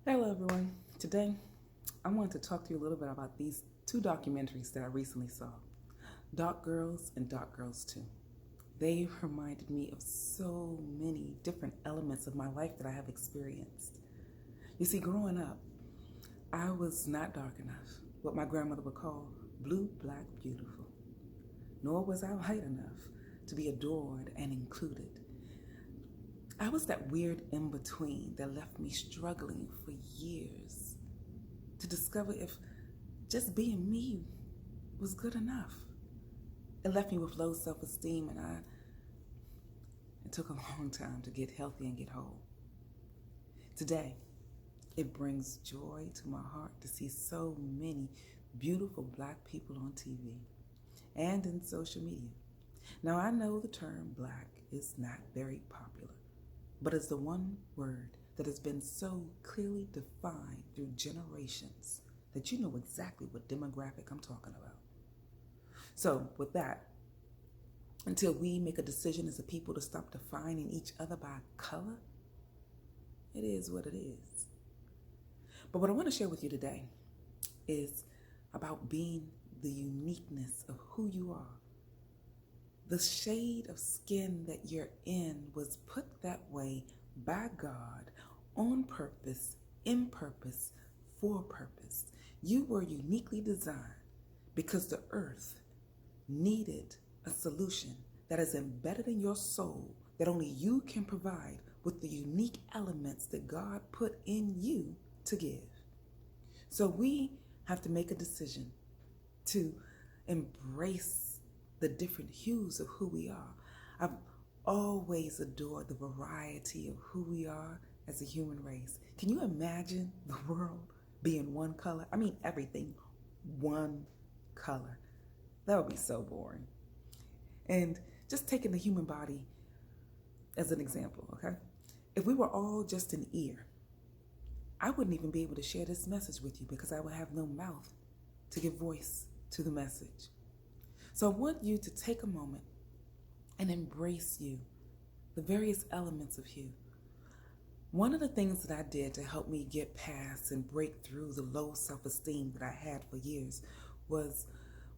Hello, everyone. Today, I want to talk to you a little bit about these two documentaries that I recently saw, Dark Girls and Dark Girls 2. They reminded me of so many different elements of my life that I have experienced. You see, growing up, I was not dark enough, what my grandmother would call blue, black, beautiful. Nor was I light enough to be adored and included. I was that weird in between that left me struggling for years to discover if just being me was good enough. It left me with low self-esteem, and it took a long time to get healthy and get whole. Today, it brings joy to my heart to see so many beautiful black people on TV and in social media. Now, I know the term black is not very popular, but it's the one word that has been so clearly defined through generations that you know exactly what demographic I'm talking about. So, with that, until we make a decision as a people to stop defining each other by color, it is what it is. But what I want to share with you today is about being the uniqueness of who you are. The shade of skin that you're in was put that way by God on purpose, in purpose, for purpose. You were uniquely designed because the earth needed a solution that is embedded in your soul that only you can provide with the unique elements that God put in you to give. So we have to make a decision to embrace the different hues of who we are. I've always adored the variety of who we are as a human race. Can you imagine the world being one color? I mean, everything one color. That would be so boring. And just taking the human body as an example, okay? If we were all just an ear, I wouldn't even be able to share this message with you because I would have no mouth to give voice to the message. So I want you to take a moment and embrace you, the various elements of you. One of the things that I did to help me get past and break through the low self-esteem that I had for years was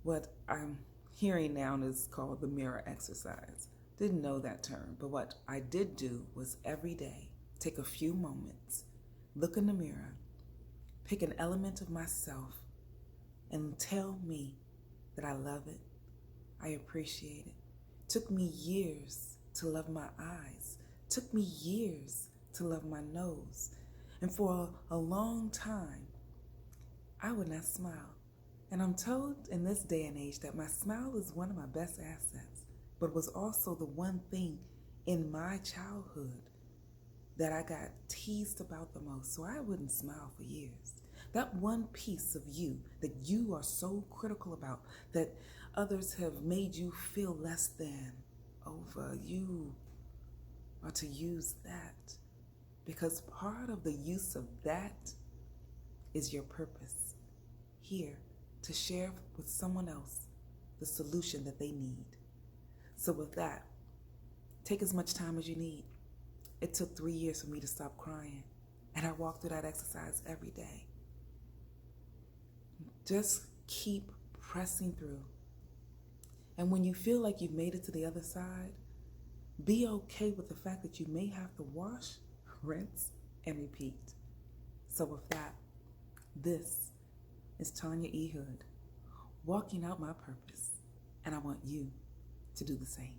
what I'm hearing now is called the mirror exercise. Didn't know that term, but what I did do was every day take a few moments, look in the mirror, pick an element of myself, and tell me that I love it, I appreciate it. Took me years to love my eyes. Took me years to love my nose. And for a long time, I would not smile. And I'm told in this day and age that my smile is one of my best assets, but was also the one thing in my childhood that I got teased about the most. So I wouldn't smile for years. That one piece of you that you are so critical about, that others have made you feel less than over, you are to use that. Because part of the use of that is your purpose here to share with someone else the solution that they need. So with that, take as much time as you need. It took 3 years for me to stop crying, and I walk through that exercise every day. Just keep pressing through. And when you feel like you've made it to the other side, be okay with the fact that you may have to wash, rinse, and repeat. So with that, this is Tanya E. Hood, walking out my purpose, and I want you to do the same.